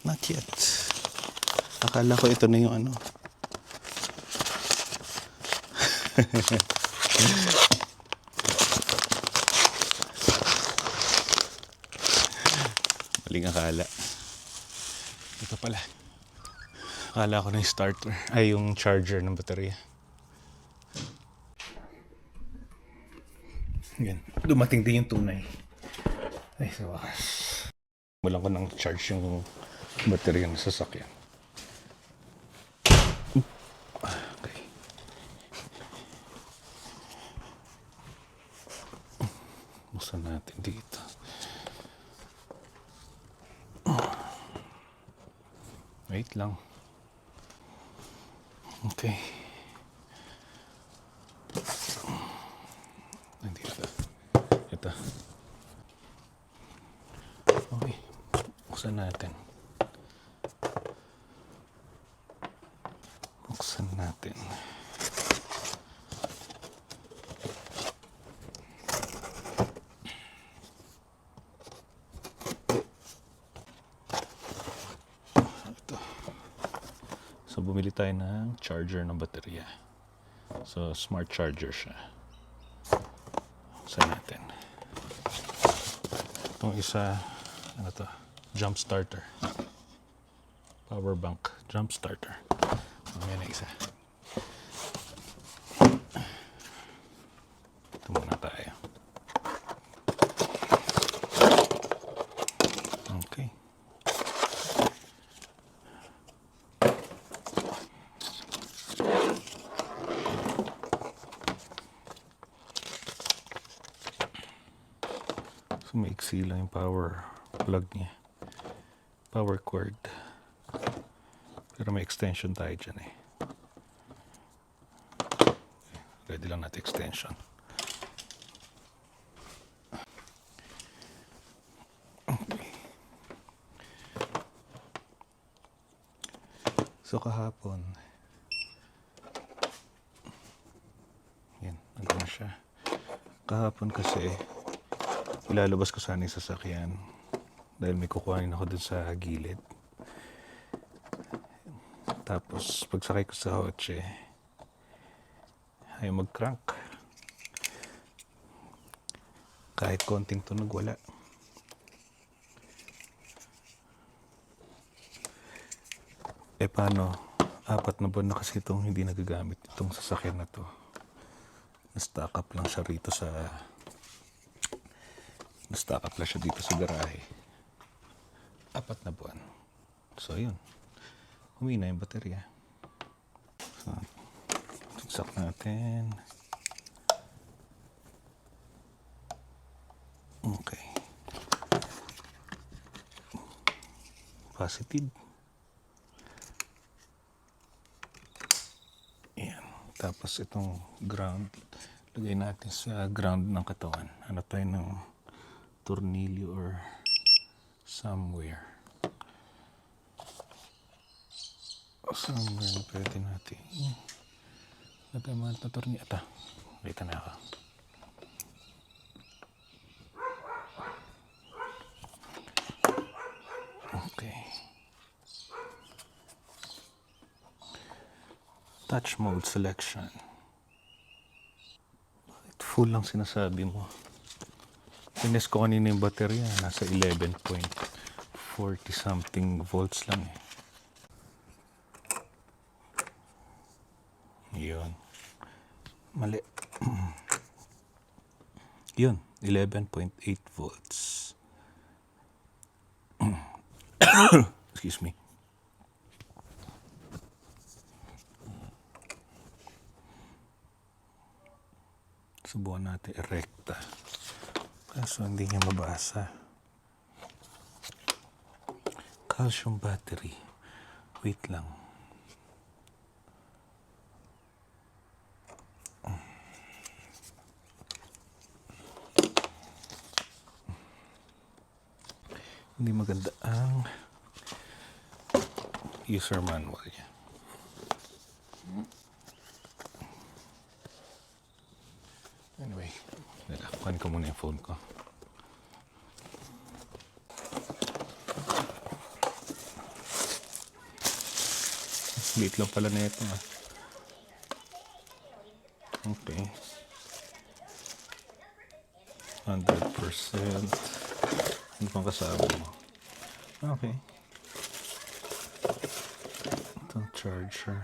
Not yet. Akala ko ito na yung ano. Maling akala. Ito pala. Akala ko na yung starter. Ay, yung charger ng baterya. Yan. Dumating din yung tunay. Ay, sa wakas. Wala ko nang charge yung baterya ng sasakyan. Okay. Buksan natin dito. Wait lang. Okay. Nandito. Ito. Okay. Buksan natin. Buksan natin. Ito. So, bumili tayo ng charger ng baterya. So, smart charger siya. Buksan natin. Itong isa, ano to? Jump starter. Power bank. Jump starter. Ayan na isa. Ito muna tayo. Okay. So, maiksi lang yung power plug niya. Power cord. Pero may extension tayo dyan eh. Ready lang natin extension. Okay. So kahapon, yan, nagawa siya. Kahapon kasi, ilalabas ko sana yung sasakyan dahil may kukuhanin ako dun sa gilid. Tapos, pagsakay ko sa kotse, ay mag-crank. Kahit konting tunog, wala. Eh, paano? 4 na buwan na kasi itong hindi nagagamit. Itong sasakyan na to. Na-stock up lang siya rito sa... Na-stock up lang siya dito sa garahe. 4 na buwan. So, yun. Humina yung baterya. So, saksak natin. Okay. Positive. Ayan. Tapos itong ground. Lagay natin sa ground ng katawan. Ano tayo ng tornilyo or somewhere. Somewhere na pwede natin. Lagay mo na tornilyo. Ito. Wait na ako. Okay. Touch mode selection. Bakit full lang sinasabi mo? Tines ko kanina yung baterya. Nasa 11.40 something volts lang eh. Yun. Mali. Yun. 11.8 volts. Excuse me. Subukan natin erekta. Kaso hindi niya mabasa. Calcium battery. Wait lang. Hindi maganda ang user manual niya. Anyway, kuhanin ko muna yung phone ko. Liit lang pala na ito ah. Okay. 100%. Ano pang kasama mo? Okay. Itong charger.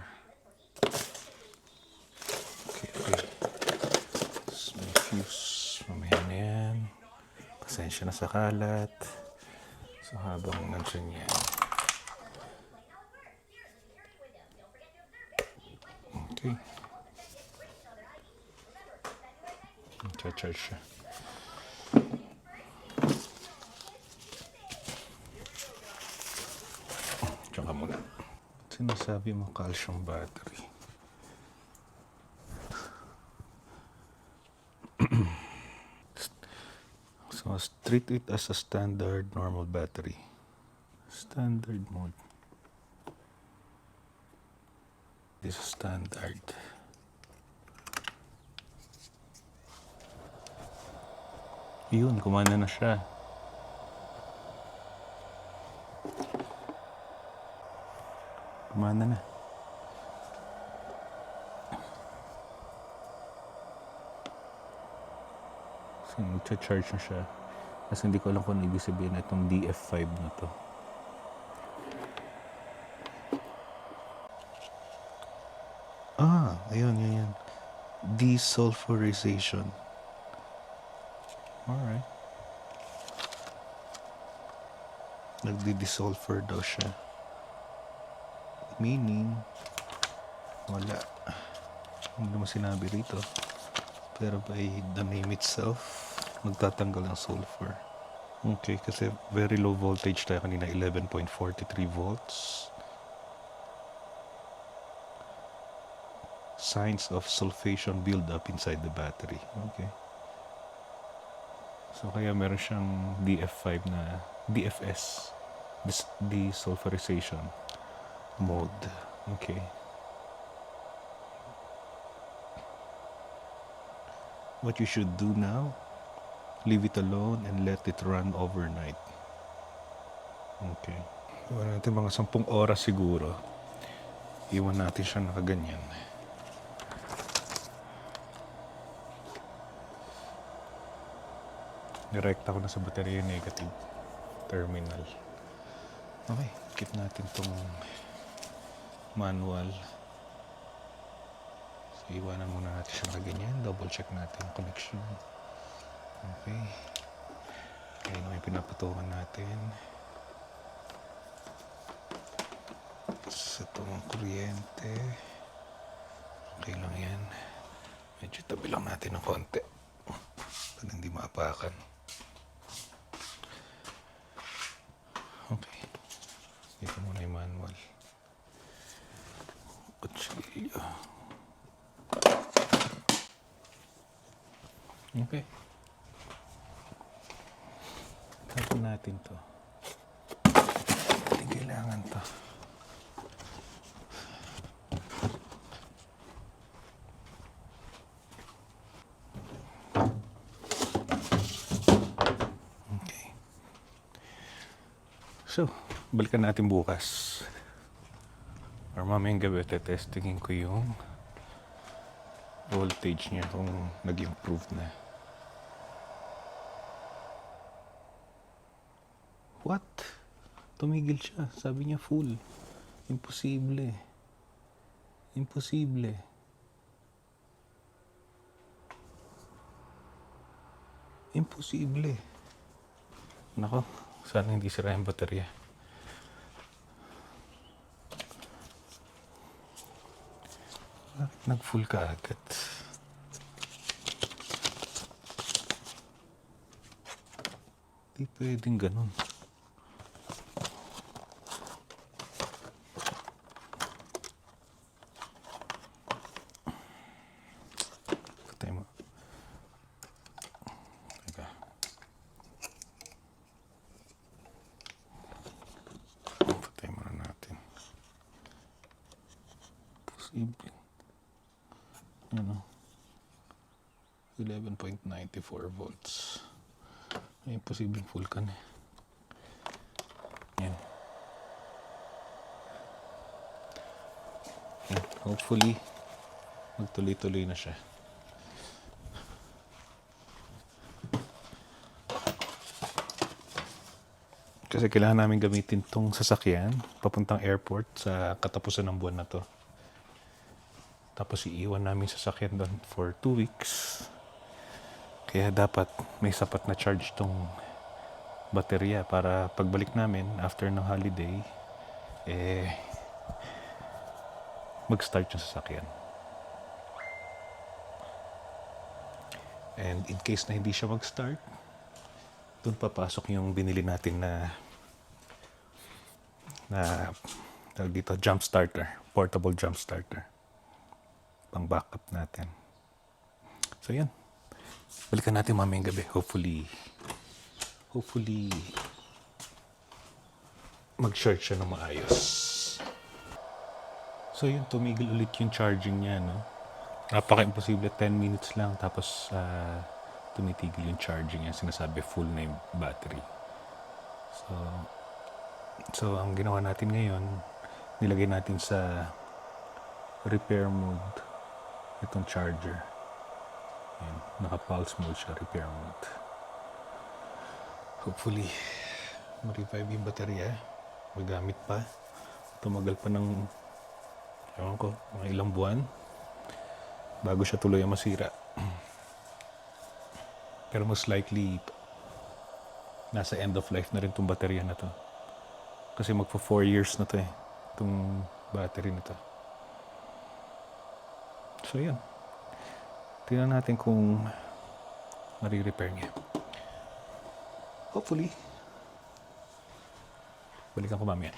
Okay. Tapos may fuse. Mamaya na yan. Pasensya na sa kalat. So habang nandyan yan. Okay. Charge siya. Tsaka muna. Sinasabi mo calcium battery. So treat it as a standard normal battery. Standard mode. This is standard. Yun, kumana na siya. Kumana na. So, nag-charge na siya. Kasi hindi ko alam kung ibig sabihin na itong DF5 na to. Ayun. Desulfurization. Alright. Nagdi-desulfur daw siya. Meaning, wala. Hindi naman sinabi rito. Pero by the name itself, magtatanggal ng sulfur. Okay, kasi very low voltage tayo kanina, 11.43 volts. Signs of sulfation build-up inside the battery. Okay. So kaya meron siyang DF5 na DFS, desulfurization mode. Okay. What you should do now, leave it alone and let it run overnight. Okay. Iwan natin mga 10 oras siguro. Iwan natin siya nakaganyan. Direkta ko na sa baterya yung negative terminal. Okay, keep natin tong manual. So, iwanan muna natin siya na ganyan. Double check natin yung connection. Okay. Kaya na may pinapatungan natin. Sa itong kuryente. Okay lang yan. Medyo tabi lang natin ng konti. Para hindi maapakan. Okay. Dito muna yung manual. Kutsilyo. Okay. Tapos natin to. Hindi kailangan to. Okay. So, balikan natin bukas. Or mamayang gabi, testingin ko yung voltage niya kung nag-improve na. What? Tumigil siya. Sabi niya full. Imposible. Imposible. Imposible. Nako, sana hindi sira yung baterya. Bakit nag-full ka agad? Di pwedeng ganun. Patay mo. Teka. Patay mo na natin. Posible. Ano? 11.94 volts. Ay, posibleng full ka na. Yan. Hopefully, magtuloy-tuloy na siya. Kasi kailangan namin gamitin tong sasakyan papuntang airport sa katapusan ng buwan na to. Tapos iiwan namin sasakyan doon for 2 weeks. Kaya dapat may sapat na charge tong baterya para pagbalik namin after ng holiday, mag-start yung sasakyan. And in case na hindi siya mag-start, doon papasok yung binili natin na tawag dito, jump starter, portable jump starter, pang backup natin. So yan, balikan natin mamayang gabi. Hopefully mag-charge siya ng maayos. So yun, tumigil ulit yung charging niya, no? Napaka-imposible, 10 minutes lang, tapos tumitigil yung charging niya. Sinasabi full na yung battery. So ang ginawa natin ngayon, nilagay natin sa repair mode itong charger. Ayan, naka-pulse mode siya, repair mode. Hopefully, ma-revive yung baterya. Magamit pa. Tumagal pa ng, ewan ko, mga ilang buwan bago siya tuloy ang masira. Pero most likely, nasa end of life na rin itong baterya na to. Kasi magpo 4 years na to itong battery na to. So yan. Tingnan natin kung mari-repair niya. Hopefully. Balikan ko mamaya.